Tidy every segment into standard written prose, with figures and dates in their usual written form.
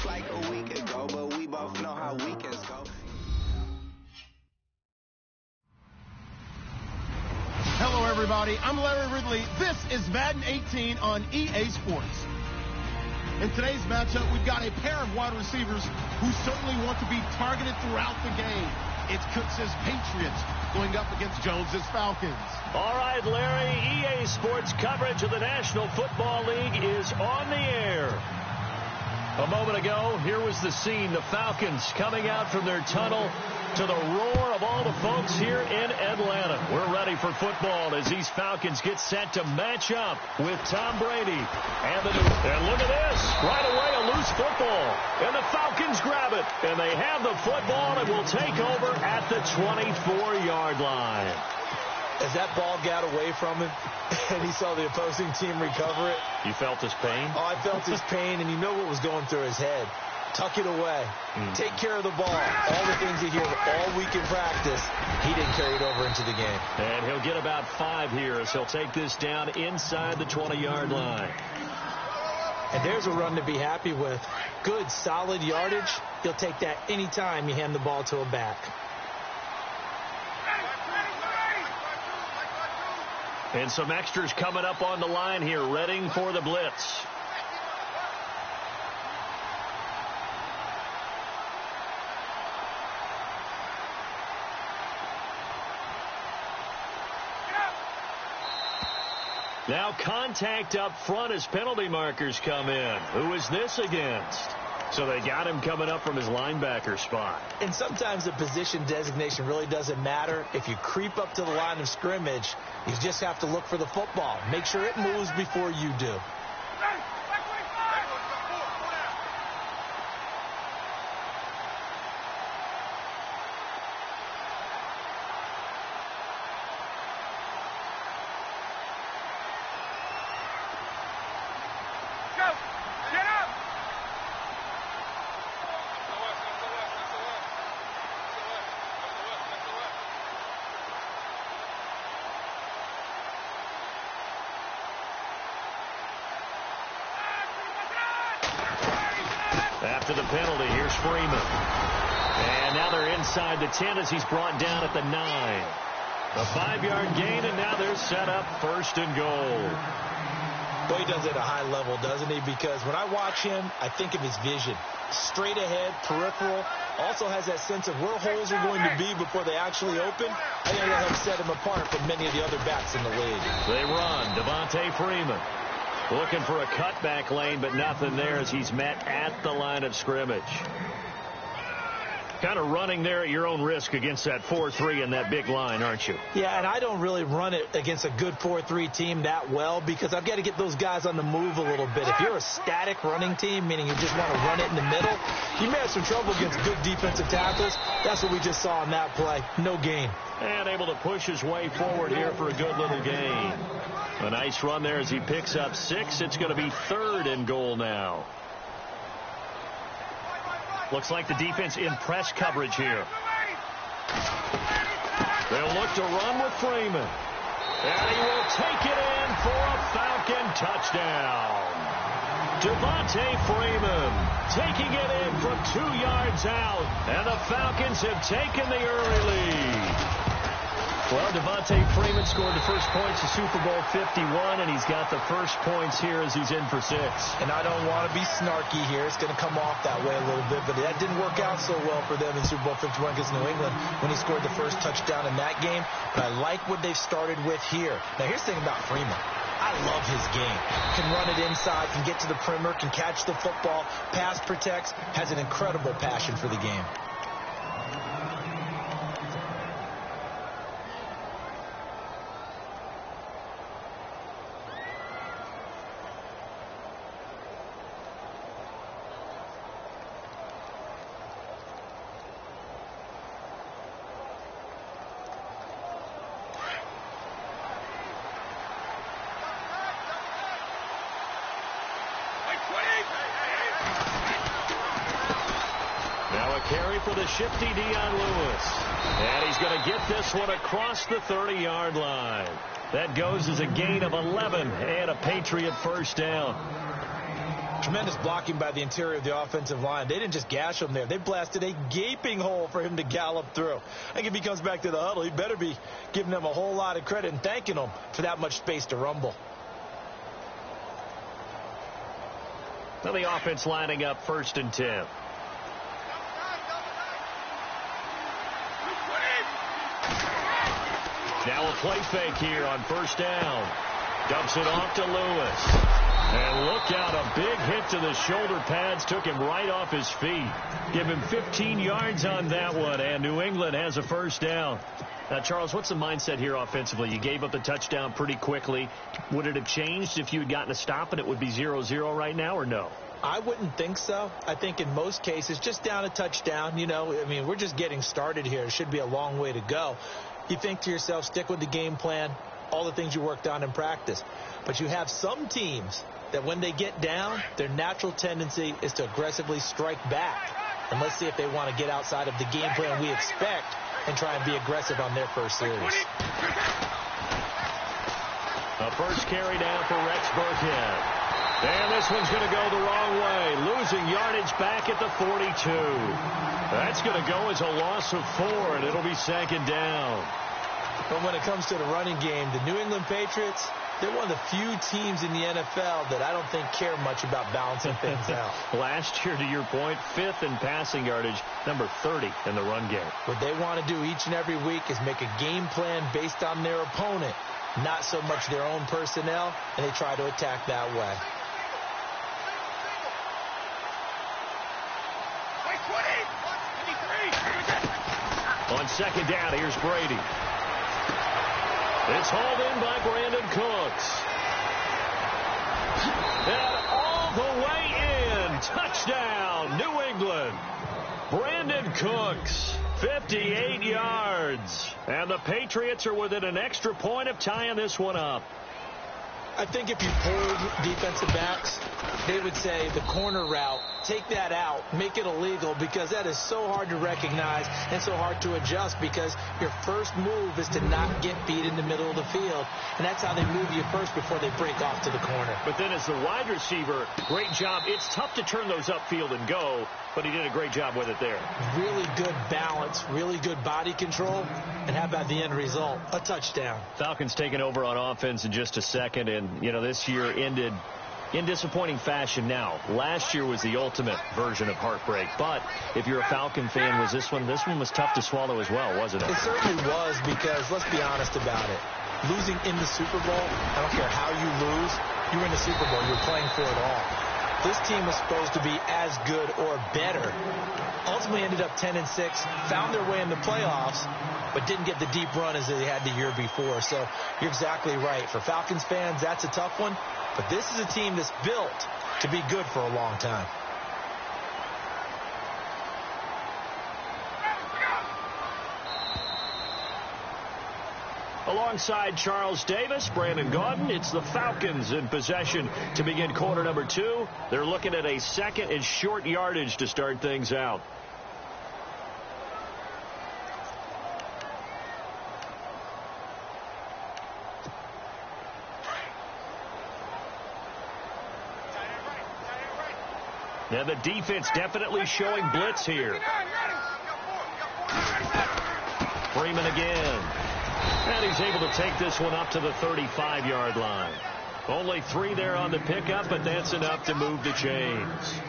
just like a week ago, but we both know how weekends go. Hello, everybody. I'm Larry Ridley. This is Madden 18 on EA Sports. In today's matchup, we've got a pair of wide receivers who certainly want to be targeted throughout the game. It's Cooks' Patriots going up against Jones' Falcons. All right, Larry, EA Sports coverage of the National Football League is on the air. A moment ago, here was the scene. The Falcons coming out from their tunnel to the roar of all the folks here in Atlanta. We're ready for football as these Falcons get set to match up with Tom Brady. And look at this. Right away, a loose football. And the Falcons grab it. And they have the football and will take over at the 24-yard line. As that ball got away from him and he saw the opposing team recover it. You felt his pain? Oh, I felt his pain, and you know what was going through his head. Tuck it away. Take care of the ball. All the things you hear all week in practice, he didn't carry it over into the game. And he'll get about 5 here as he'll take this down inside the 20-yard line. And there's a run to be happy with. Good, solid yardage. He'll take that anytime you hand the ball to a back. And some extras coming up on the line here, readying for the blitz. Now contact up front as penalty markers come in. Who is this against? So they got him coming up from his linebacker spot. And sometimes the position designation really doesn't matter. If you creep up to the line of scrimmage, you just have to look for the football. Make sure it moves before you do. After the penalty, here's Freeman. And now they're inside the 10 as he's brought down at the 9. A 5-yard gain, and now they're set up 1st and goal. Boy, he does it at a high level, doesn't he? Because when I watch him, I think of his vision. Straight ahead, peripheral. Also has that sense of where holes are going to be before they actually open. I think that helps set him apart from many of the other backs in the league. They run. Devontae Freeman looking for a cutback lane, but nothing there as he's met at the line of scrimmage. Kind of running there at your own risk against that 4-3 and that big line, aren't you? Yeah, and I don't really run it against a good 4-3 team that well because I've got to get those guys on the move a little bit. If you're a static running team, meaning you just want to run it in the middle, you may have some trouble against good defensive tackles. That's what we just saw in that play. No gain. And able to push his way forward here for a good little gain. A nice run there as he picks up 6. It's going to be 3rd and goal now. Looks like the defense in press coverage here. They'll look to run with Freeman. And he will take it in for a Falcon touchdown. Devontae Freeman taking it in from 2 yards out. And the Falcons have taken the early lead. Well, Devontae Freeman scored the first points of Super Bowl 51, and he's got the first points here as he's in for 6. And I don't want to be snarky here. It's going to come off that way a little bit, but that didn't work out so well for them in Super Bowl 51 against New England when he scored the first touchdown in that game. But I like what they've started with here. Now, here's the thing about Freeman. I love his game. Can run it inside, can get to the perimeter, can catch the football, pass protects, has an incredible passion for the game. Carry for the shifty Dion Lewis. And he's going to get this one across the 30-yard line. That goes as a gain of 11 and a Patriot first down. Tremendous blocking by the interior of the offensive line. They didn't just gash him there. They blasted a gaping hole for him to gallop through. I think if he comes back to the huddle, he better be giving them a whole lot of credit and thanking them for that much space to rumble. Now the offense lining up 1st and 10. Now a play fake here on 1st down. Dumps it off to Lewis. And look out, a big hit to the shoulder pads took him right off his feet. Give him 15 yards on that one, and New England has a 1st down. Now, Charles, what's the mindset here offensively? You gave up the touchdown pretty quickly. Would it have changed if you had gotten a stop and it would be 0-0 right now, or no? I wouldn't think so. I think in most cases, just down a touchdown, you know, I mean, we're just getting started here. It should be a long way to go. You think to yourself, stick with the game plan, all the things you worked on in practice. But you have some teams that when they get down, their natural tendency is to aggressively strike back. And let's see if they want to get outside of the game plan we expect and try and be aggressive on their first series. A first carry down for Rex Burkhead. And this one's going to go the wrong way. Losing yardage back at the 42. That's going to go as a loss of 4, and it'll be 2nd down. But when it comes to the running game, the New England Patriots, they're one of the few teams in the NFL that I don't think care much about balancing things out. Last year, to your point, 5th in passing yardage, number 30 in the run game. What they want to do each and every week is make a game plan based on their opponent, not so much their own personnel, and they try to attack that way. On 2nd down, here's Brady. It's hauled in by Brandon Cooks. And all the way in. Touchdown, New England. Brandon Cooks, 58 yards. And the Patriots are within an extra point of tying this one up. I think if you polled defensive backs, they would say the corner route, take that out, make it illegal, because that is so hard to recognize and so hard to adjust, because your first move is to not get beat in the middle of the field, and that's how they move you first before they break off to the corner. But then as the wide receiver, great job. It's tough to turn those upfield and go, but he did a great job with it there. Really good balance, really good body control, and how about the end result? A touchdown. Falcons taking over on offense in just a second, and, you know, this year ended in disappointing fashion now. Last year was the ultimate version of heartbreak, but if you're a Falcon fan, was this one was tough to swallow as well, wasn't it? It certainly was, because let's be honest about it. Losing in the Super Bowl, I don't care how you lose, you're in the Super Bowl, you're playing for it all. This team was supposed to be as good or better. Ultimately ended up 10-6, found their way in the playoffs, but didn't get the deep run as they had the year before. So you're exactly right. For Falcons fans, that's a tough one. But this is a team that's built to be good for a long time. Alongside Charles Davis, Brandon Gaudin, it's the Falcons in possession to begin quarter number 2. They're looking at a 2nd and short yardage to start things out. Now the defense definitely showing blitz here. Freeman again. And he's able to take this one up to the 35-yard line. Only 3 there on the pickup, but that's enough to move the chains.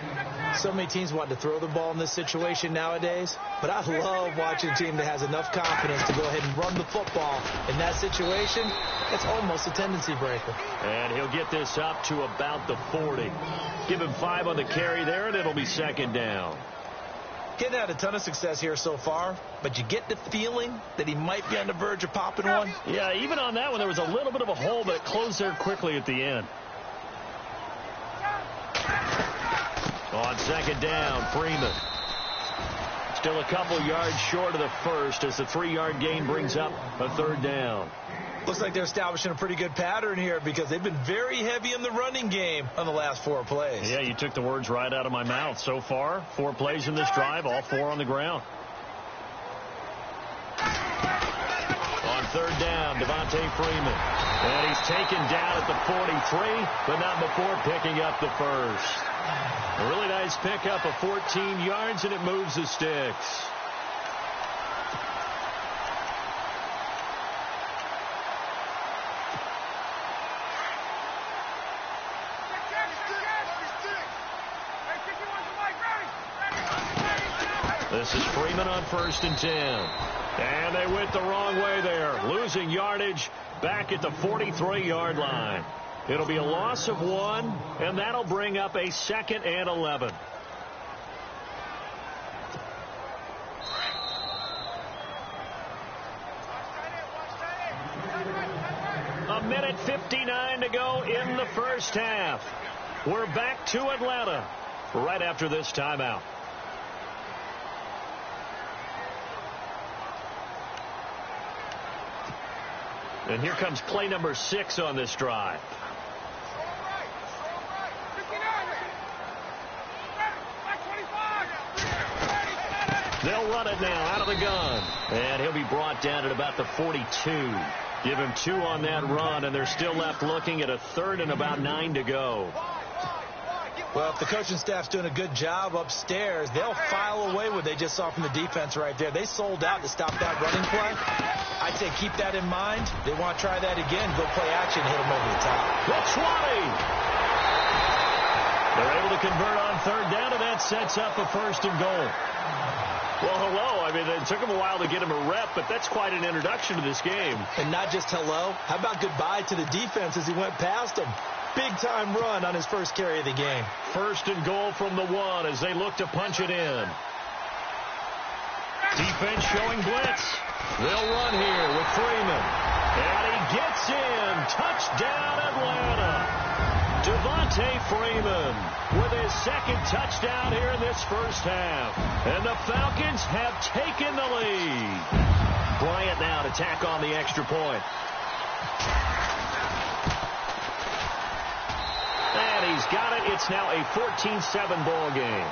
So many teams want to throw the ball in this situation nowadays, but I love watching a team that has enough confidence to go ahead and run the football. In that situation, it's almost a tendency breaker. And he'll get this up to about the 40. Give him 5 on the carry there, and it'll be 2nd down. Getting had a ton of success here so far, but you get the feeling that he might be on the verge of popping one. Yeah, even on that one, there was a little bit of a hole, but it closed there quickly at the end. On 2nd down, Freeman. Still a couple yards short of the first as the 3-yard gain brings up a 3rd down. Looks like they're establishing a pretty good pattern here, because they've been very heavy in the running game on the last 4 plays. Yeah, you took the words right out of my mouth. So far, 4 plays in this drive, all 4 on the ground. On 3rd third down, Devontae Freeman. And he's taken down at the 43, but not before picking up the first. A really nice pickup of 14 yards, and it moves the sticks. This is Freeman on 1st and 10. And they went the wrong way there, losing yardage back at the 43-yard line. It'll be a loss of 1, and that'll bring up a 2nd and 11. A minute 59 to go in the first half. We're back to Atlanta right after this timeout. And here comes play number 6 on this drive. They'll run it now out of the gun. And he'll be brought down at about the 42. Give him 2 on that run, and they're still left looking at a 3rd and about 9 to go. Well, if the coaching staff's doing a good job upstairs, they'll file away what they just saw from the defense right there. They sold out to stop that running play. I'd say keep that in mind. They want to try that again. Go play action, hit them over the top. The 20. They're able to convert on 3rd down, and that sets up a 1st and goal. Well, hello. I mean, it took him a while to get him a rep, but that's quite an introduction to this game. And not just hello. How about goodbye to the defense as he went past him? Big-time run on his first carry of the game. 1st and goal from the 1 as they look to punch it in. Defense showing blitz. They'll run here with Freeman. And he gets in. Touchdown, Atlanta. Devontae Freeman with his 2nd touchdown here in this first half. And the Falcons have taken the lead. Bryant now to tack on the extra point. And he's got it. It's now a 14-7 ball game.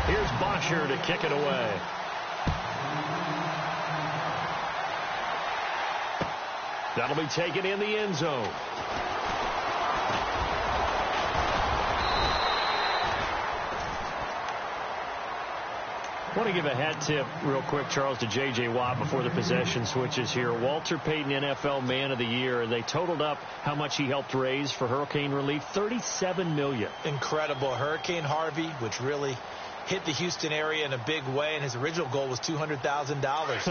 Here's Boxer to kick it away. That'll be taken in the end zone. I want to give a hat tip real quick, Charles, to J.J. Watt before the possession switches here. Walter Payton, NFL Man of the Year. They totaled up how much he helped raise for hurricane relief, $37 million. Incredible. Hurricane Harvey, which really hit the Houston area in a big way, and his original goal was $200,000.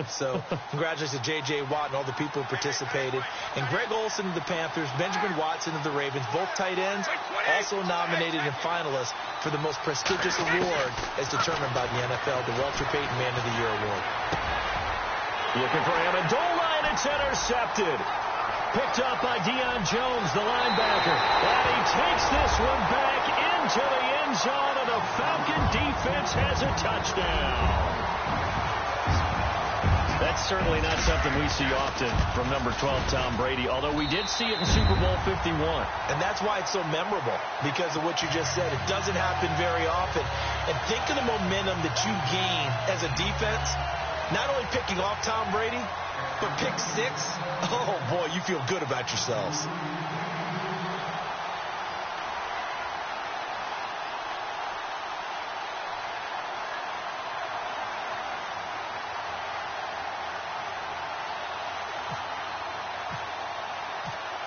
So congratulations to J.J. Watt and all the people who participated. And Greg Olsen of the Panthers, Benjamin Watson of the Ravens, both tight ends, also nominated and finalists for the most prestigious award as determined by the NFL, the Walter Payton Man of the Year Award. Looking for Amendola, and it's intercepted. Picked up by Deion Jones, the linebacker. And he takes this one back into the end zone, and the Falcon defense has a touchdown. That's certainly not something we see often from number 12, Tom Brady, although we did see it in Super Bowl 51. And that's why it's so memorable, because of what you just said. It doesn't happen very often. And think of the momentum that you gain as a defense, not only picking off Tom Brady, but pick 6. Oh, boy, you feel good about yourselves.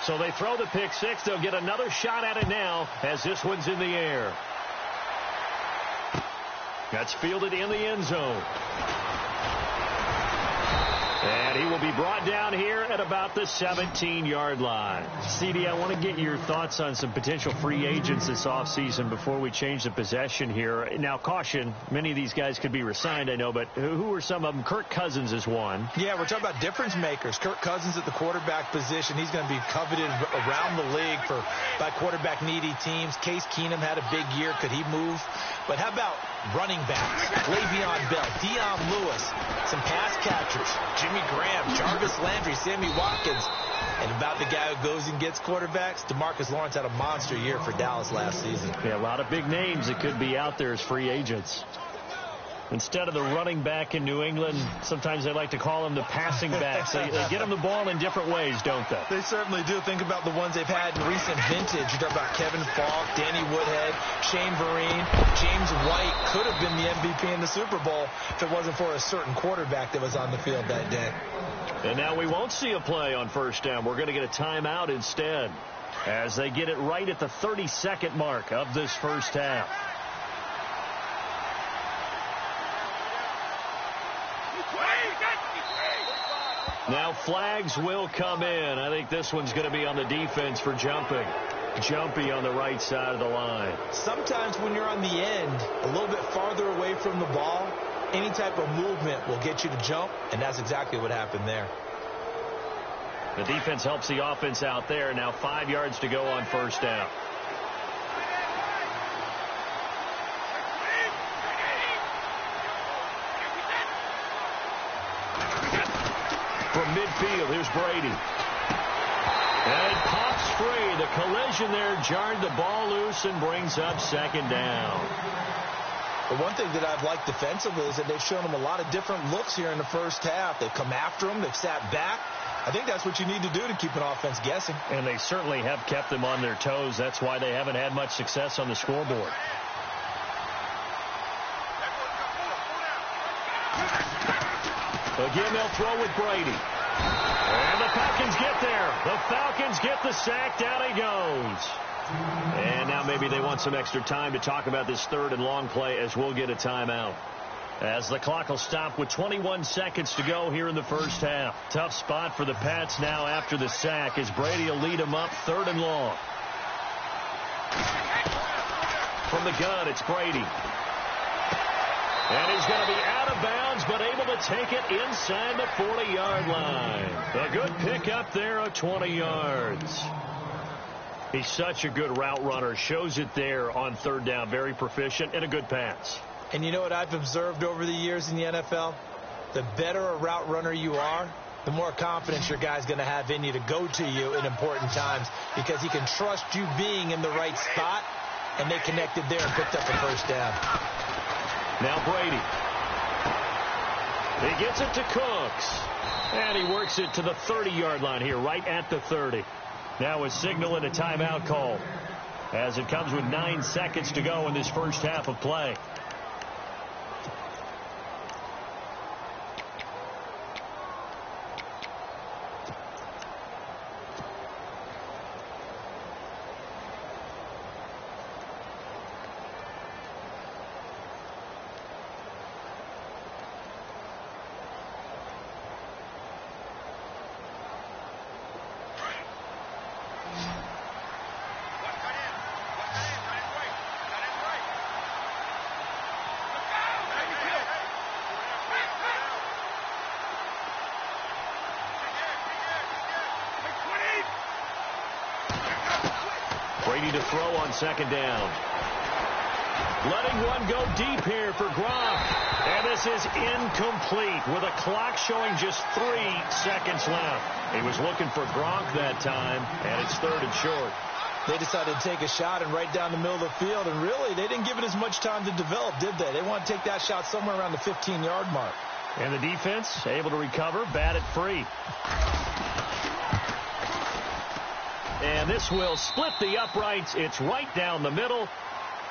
So they throw the pick 6. They'll get another shot at it now as this one's in the air. That's fielded in the end zone. And he will be brought down here at about the 17-yard line. CD, I want to get your thoughts on some potential free agents this offseason before we change the possession here. Now, caution, many of these guys could be resigned, I know, but who are some of them? Kirk Cousins is one. Yeah, we're talking about difference makers. Kirk Cousins at the quarterback position. He's going to be coveted around the league by quarterback-needy teams. Case Keenum had a big year. Could he move? But how about running backs? Le'Veon Bell, Dion Lewis, some pass catchers, Jimmy Graham, Jarvis Landry, Sammy Watkins. And about the guy who goes and gets quarterbacks, DeMarcus Lawrence had a monster year for Dallas last season. Yeah, a lot of big names that could be out there as free agents. Instead of the running back in New England, sometimes they like to call them the passing backs. They get them the ball in different ways, don't they? They certainly do. Think about the ones they've had in recent vintage. You talk about Kevin Falk, Danny Woodhead, Shane Vereen, James White could have been the MVP in the Super Bowl if it wasn't for a certain quarterback that was on the field that day. And now we won't see a play on first down. We're going to get a timeout instead as they get it right at the 30-second mark of this first half. Now flags will come in. I think this one's going to be on the defense for jumping. Jumpy on the right side of the line. Sometimes when you're on the end, a little bit farther away from the ball, any type of movement will get you to jump, and that's exactly what happened there. The defense helps the offense out there. Now 5 yards to go on first down. From midfield, here's Brady. And it pops free. The collision there jarred the ball loose and brings up second down. The one thing that I've liked defensively is that they've shown them a lot of different looks here in the first half. They've come after them. They've sat back. I think that's what you need to do to keep an offense guessing. And they certainly have kept them on their toes. That's why they haven't had much success on the scoreboard. Again, they'll throw with Brady. And the Falcons get there. The Falcons get the sack. Down he goes. And now maybe they want some extra time to talk about this third and long play as we'll get a timeout. As the clock will stop with 21 seconds to go here in the first half. Tough spot for the Pats now after the sack as Brady will lead them up third and long. From the gun, it's Brady. And he's going to be out of bounds, but able to take it inside the 40-yard line. A good pickup there of 20 yards. He's such a good route runner. Shows it there on third down. Very proficient and a good pass. And you know what I've observed over the years in the NFL? The better a route runner you are, the more confidence your guy's going to have in you to go to you in important times because he can trust you being in the right spot, and they connected there and picked up a first down. Now Brady. He gets it to Cooks. And he works it to the 30-yard line here, right at the 30. Now a signal and a timeout call as it comes with 9 seconds to go in this first half of play. Brady to throw on second down. Letting one go deep here for Gronk. And this is incomplete with a clock showing just 3 seconds left. He was looking for Gronk that time, and it's third and short. They decided to take a shot and right down the middle of the field, and really they didn't give it as much time to develop, did they? They want to take that shot somewhere around the 15-yard mark. And the defense able to recover, bat it free. And this will split the uprights. It's right down the middle.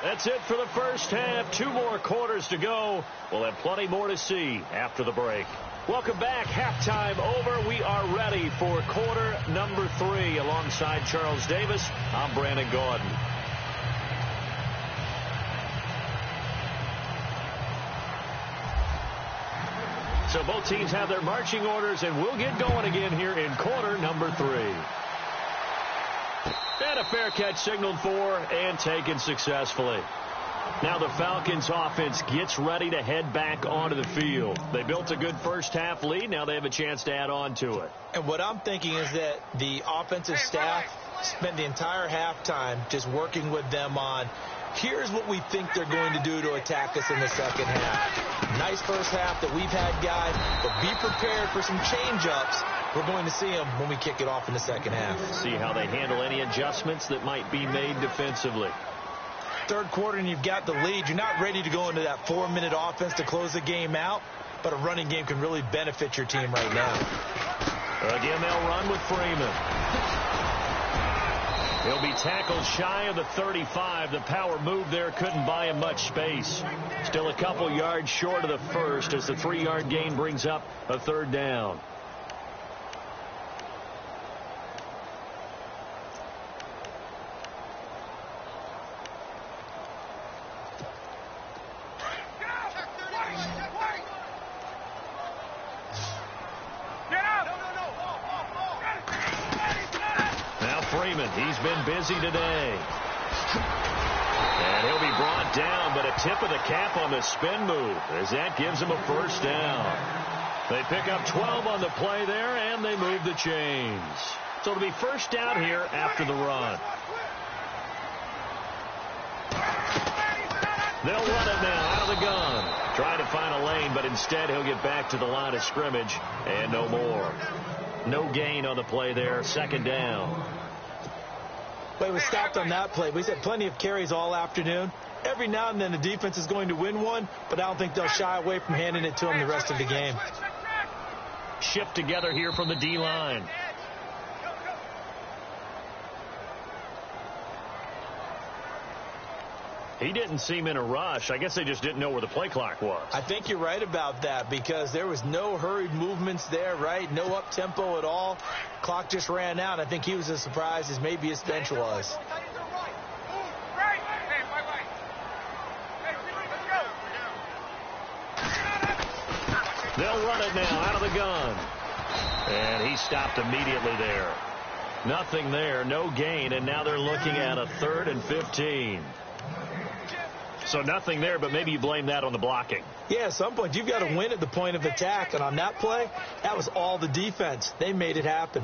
That's it for the first half. 2 more quarters to go. We'll have plenty more to see after the break. Welcome back. Halftime over. We are ready for quarter number 3. Alongside Charles Davis, I'm Brandon Gordon. So both teams have their marching orders, and we'll get going again here in quarter number 3. And a fair catch signaled for and taken successfully. Now the Falcons offense gets ready to head back onto the field. They built a good first half lead. Now they have a chance to add on to it. And what I'm thinking is that the offensive staff spent the entire halftime just working with them on, here's what we think they're going to do to attack us in the second half. Nice first half that we've had, guys, but be prepared for some change-ups we're going to see them when we kick it off in the second half. See how they handle any adjustments that might be made defensively. Third quarter and you've got the lead. You're not ready to go into that 4-minute offense to close the game out, but a running game can really benefit your team right now. Again, they'll run with Freeman. He'll be tackled shy of the 35. The power move there couldn't buy him much space. Still a couple yards short of the first as the 3-yard gain brings up a third down. He's been busy today. And he'll be brought down, but a tip of the cap on the spin move as that gives him a first down. They pick up 12 on the play there, and they move the chains. So it'll be first down here after the run. They'll run it now out of the gun. Trying to find a lane, but instead he'll get back to the line of scrimmage and no more. No gain on the play there. Second down. Play was stopped on that play. We've had plenty of carries all afternoon. Every now and then the defense is going to win one, but I don't think they'll shy away from handing it to them the rest of the game. Shift together here from the D-line. He didn't seem in a rush. I guess they just didn't know where the play clock was. I think you're right about that because there was no hurried movements there, right? No up-tempo at all. Clock just ran out. I think he was as surprised as maybe his bench was. They'll run it now out of the gun. And he stopped immediately there. Nothing there, no gain, and now they're looking at a 3rd and 15. So nothing there, but maybe you blame that on the blocking. Yeah, at some point you've got to win at the point of attack, and on that play, that was all the defense. They made it happen.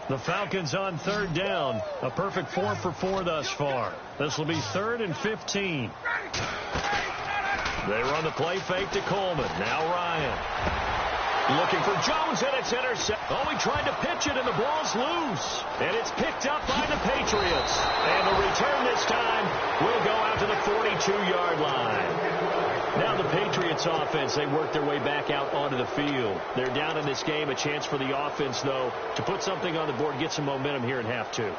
The Falcons on third down. A perfect 4 for 4 thus far. This will be 3rd and 15. They run the play fake to Coleman. Now Ryan. Looking for Jones, and it's intercepted. Oh, he tried to pitch it, and the ball's loose. And it's picked up by the Patriots. And the return this time will go out to the 42-yard line. Now the Patriots offense, they work their way back out onto the field. They're down in this game. A chance for the offense, though, to put something on the board, get some momentum here in half 2.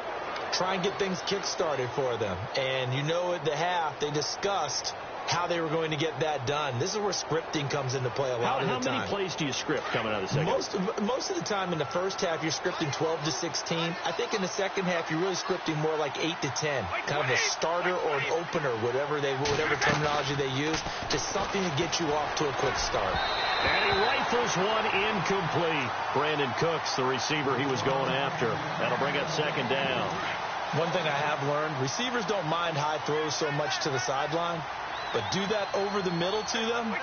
Try and get things kick-started for them. And you know at the half, they discussed how they were going to get that done. This is where scripting comes into play a lot of the time. How many plays do you script coming out of the second? Most of the time in the first half, you're scripting 12 to 16. I think in the second half, you're really scripting more like 8 to 10. Kind of a starter or an opener, whatever terminology they use, just something to get you off to a quick start. And he rifles one incomplete. Brandon Cooks, the receiver he was going after. That'll bring up second down. One thing I have learned, receivers don't mind high throws so much to the sideline. But do that over the middle to them,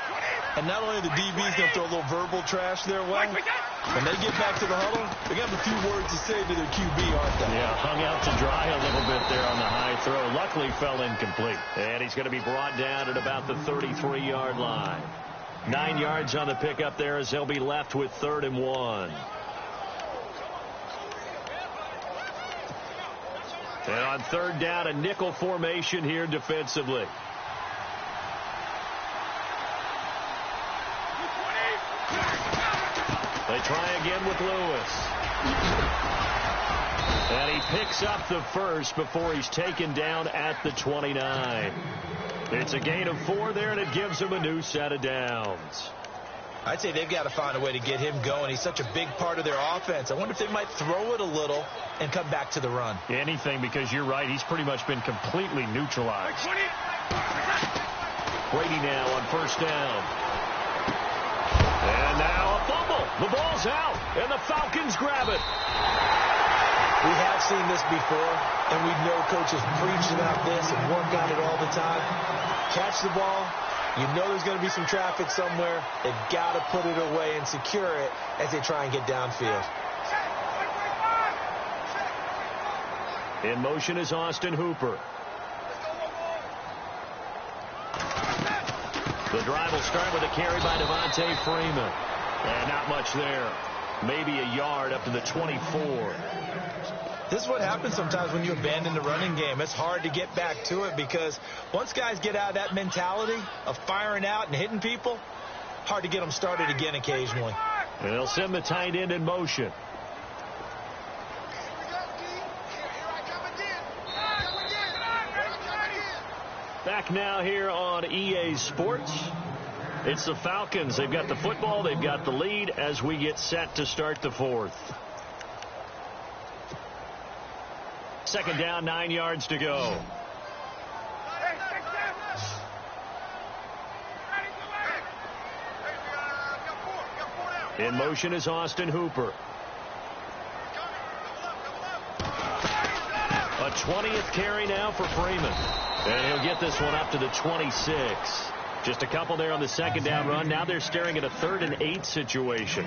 and not only the DB's going to throw a little verbal trash their way, when they get back to the huddle, they're going to have a few words to say to their QB, aren't they? Yeah, hung out to dry a little bit there on the high throw. Luckily fell incomplete. And he's going to be brought down at about the 33-yard line. 9 yards on the pickup there as they'll be left with 3rd and 1. And on third down, a nickel formation here defensively. They try again with Lewis. And he picks up the first before he's taken down at the 29. It's a gain of 4 there, and it gives him a new set of downs. I'd say they've got to find a way to get him going. He's such a big part of their offense. I wonder if they might throw it a little and come back to the run. Anything, because you're right. He's pretty much been completely neutralized. Brady now on first down. And now a fumble. The ball's out, and the Falcons grab it. We have seen this before, and we know coaches preach about this and work on it all the time. Catch the ball. You know there's going to be some traffic somewhere. They've got to put it away and secure it as they try and get downfield. In motion is Austin Hooper. The The drive will start with a carry by Devontae Freeman. And not much there. Maybe a yard up to the 24. This is what happens sometimes when you abandon the running game. It's hard to get back to it because once guys get out of that mentality of firing out and hitting people, hard to get them started again occasionally. And they'll send the tight end in motion. Back now here on EA Sports. It's the Falcons. They've got the football. They've got the lead as we get set to start the fourth. Second down, 9 yards to go. In motion is Austin Hooper. A 20th carry now for Freeman. And he'll get this one up to the 26. Just a couple there on the second down run. Now they're staring at a 3rd and 8 situation.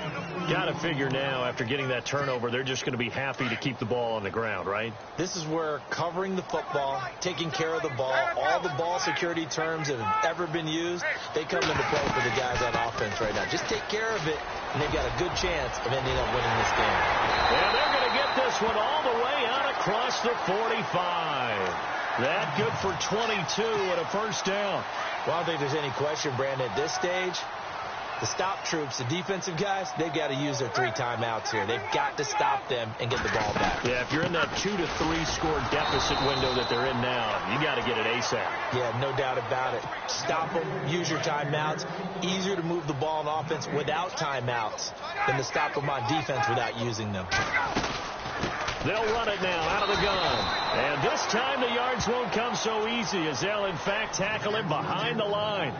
Got to figure now, after getting that turnover, they're just going to be happy to keep the ball on the ground, right? This is where covering the football, taking care of the ball, all the ball security terms that have ever been used, they come into play for the guys on offense right now. Just take care of it, and they've got a good chance of ending up winning this game. And they're going to get this one all the way out across the 45. That good for 22 and a first down. Well, I don't think there's any question, Brandon, at this stage, the stop troops, the defensive guys, they've got to use their 3 timeouts here. They've got to stop them and get the ball back. Yeah, if you're in that 2 to 3 score deficit window that they're in now, you got to get it ASAP. Yeah, no doubt about it. Stop them, use your timeouts. Easier to move the ball on offense without timeouts than to stop them on defense without using them. They'll run it now out of the gun. And this time the yards won't come so easy as they'll, in fact, tackle him behind the line.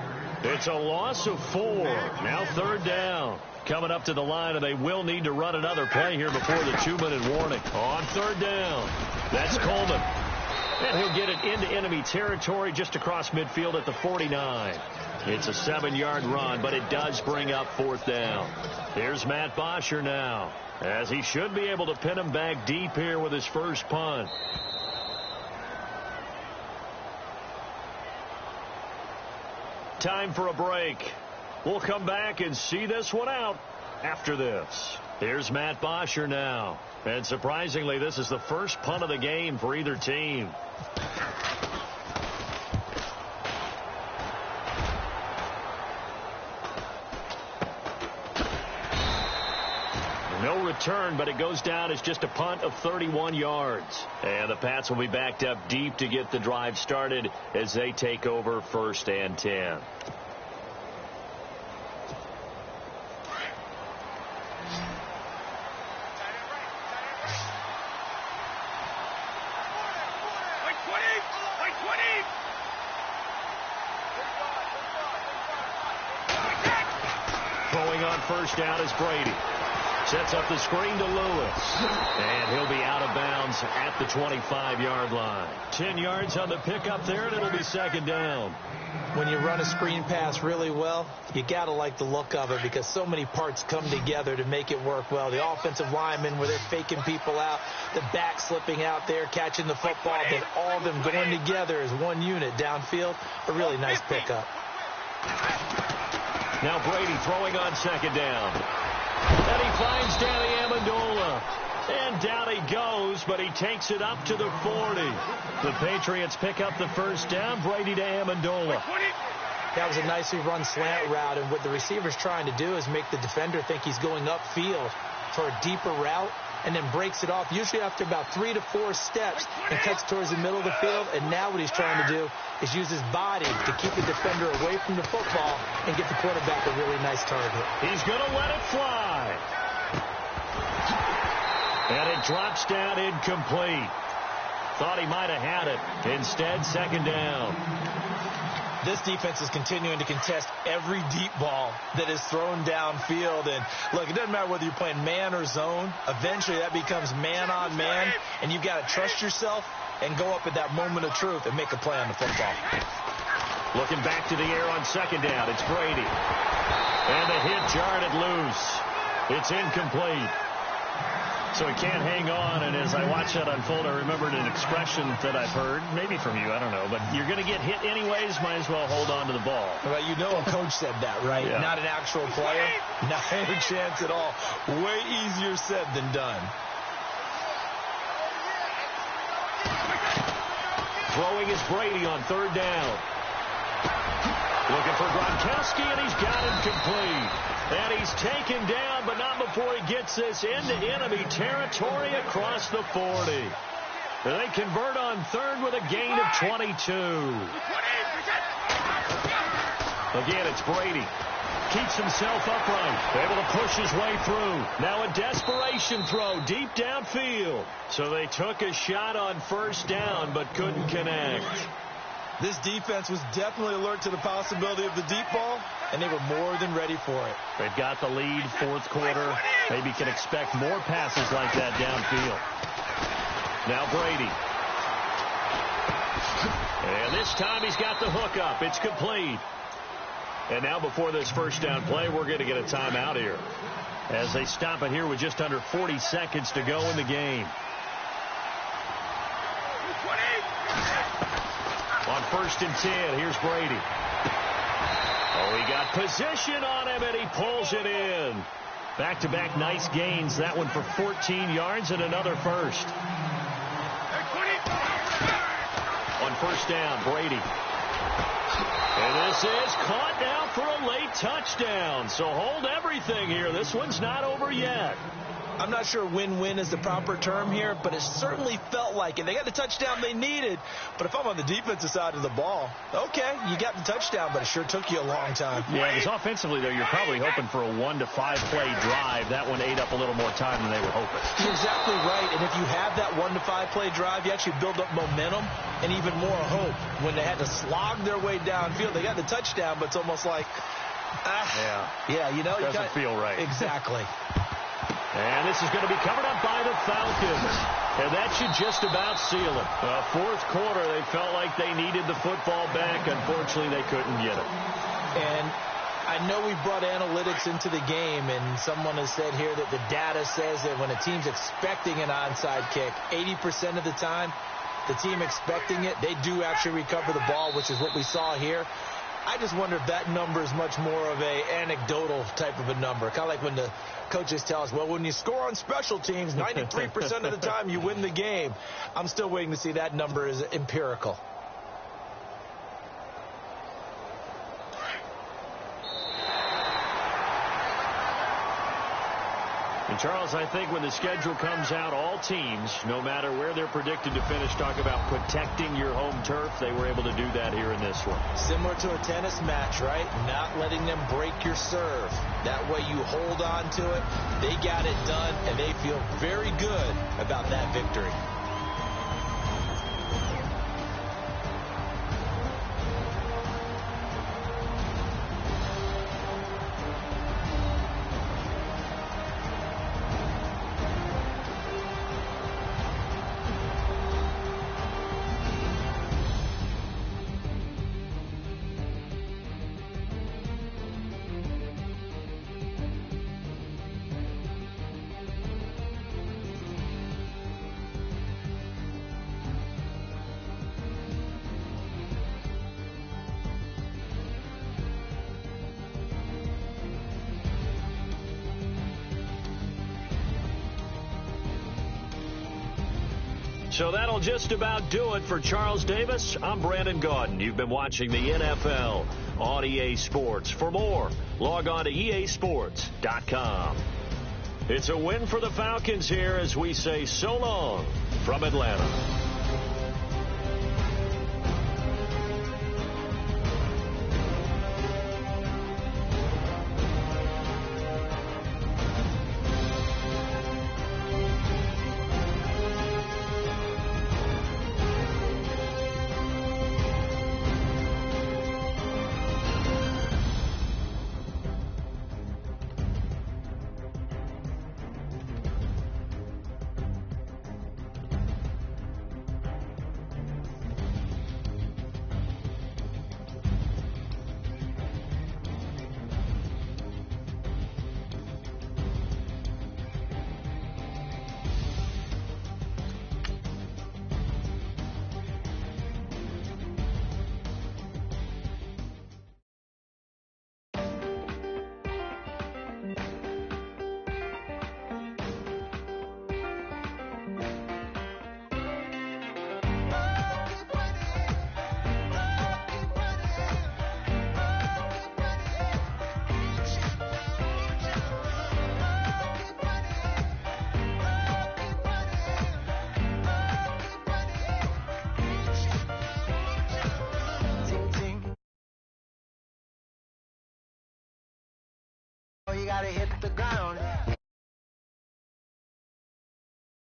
It's a loss of 4. Now 3rd down. Coming up to the line, and they will need to run another play here before the 2-minute warning. On 3rd down, that's Coleman. And he'll get it into enemy territory just across midfield at the 49. It's a 7-yard run, but it does bring up 4th down. Here's Matt Bosher now, as he should be able to pin him back deep here with his first punt. Time for a break. We'll come back and see this one out after this. Here's Matt Bosher now. And surprisingly, this is the first punt of the game for either team. No return, but it goes down as just a punt of 31 yards. And the Pats will be backed up deep to get the drive started as they take over 1st and 10. Throwing on 1st down is Brady. Sets up the screen to Lewis. And he'll be out of bounds at the 25-yard line. 10 yards on the pickup there, and it'll be 2nd down. When you run a screen pass really well, you got to like the look of it because so many parts come together to make it work well. The offensive linemen where they're faking people out, the back slipping out there, catching the football, then all of them going together as one unit downfield. A really nice pickup. Now Brady throwing on 2nd down. And he finds Danny Amendola. And down he goes, but he takes it up to the 40. The Patriots pick up the 1st down. Brady to Amendola. That was a nicely run slant route, and what the receiver's trying to do is make the defender think he's going upfield for a deeper route, and then breaks it off, usually after about 3 to 4 steps, and cuts towards the middle of the field. And now what he's trying to do is use his body to keep the defender away from the football and get the quarterback a really nice target. He's going to let it fly. And it drops down incomplete. Thought he might have had it. Instead, 2nd down. This defense is continuing to contest every deep ball that is thrown downfield. And, look, it doesn't matter whether you're playing man or zone. Eventually, that becomes man on man, and you've got to trust yourself and go up at that moment of truth and make a play on the football. Looking back to the air on 2nd down, it's Brady. And the hit jarred it loose. It's incomplete. So he can't hang on, and as I watch that unfold, I remembered an expression that I've heard, maybe from you, I don't know, but you're going to get hit anyways, might as well hold on to the ball. Well, you know a coach said that, right? Yeah. Not an actual player. Not a chance at all. Way easier said than done. Throwing is Brady on third down. Looking for Gronkowski, and he's got him complete. And he's taken down, but not before he gets this into enemy territory across the 40. They convert on third with a gain of 22. Again, it's Brady. Keeps himself upright. Able to push his way through. Now a desperation throw deep downfield. So they took a shot on first down, but couldn't connect. This defense was definitely alert to the possibility of the deep ball, and they were more than ready for it. They've got the lead, fourth quarter. Maybe can expect more passes like that downfield. Now Brady. And this time he's got the hook up. It's complete. And now before this first down play, we're going to get a timeout here as they stop it here with just under 40 seconds to go in the game. On 1st and 10, here's Brady. Oh, he got position on him, and he pulls it in. Back-to-back nice gains. That one for 14 yards and another first. On first down, Brady. And this is caught now for a late touchdown. So hold everything here. This one's not over yet. I'm not sure win-win is the proper term here, but it certainly felt like it. They got the touchdown they needed, but if I'm on the defensive side of the ball, okay, you got the touchdown, but it sure took you a long time. Yeah, because offensively, though, you're probably hoping for a 1 to 5 play drive. That one ate up a little more time than they were hoping. You're exactly right, and if you have that 1 to 5 play drive, you actually build up momentum and even more hope. When they had to slog their way downfield, they got the touchdown, but it's almost like, you know, doesn't feel right. Exactly. And this is going to be covered up by the Falcons. And that should just about seal it. Fourth quarter, they felt like they needed the football back. Unfortunately, they couldn't get it. And I know we brought analytics into the game, and someone has said here that the data says that when a team's expecting an onside kick, 80% of the time, the team expecting it, they do actually recover the ball, which is what we saw here. I just wonder if that number is much more of a anecdotal type of a number. Kind of like when the coaches tell us, well, when you score on special teams, 93% of the time you win the game. I'm still waiting to see that number is empirical. And, Charles, I think when the schedule comes out, all teams, no matter where they're predicted to finish, talk about protecting your home turf. They were able to do that here in this one. Similar to a tennis match, right? Not letting them break your serve. That way you hold on to it. They got it done, and they feel very good about that victory. So that'll just about do it for Charles Davis. I'm Brandon Gaudin. You've been watching the NFL on EA Sports. For more, log on to easports.com. It's a win for the Falcons here as we say so long from Atlanta. gotta hit the ground.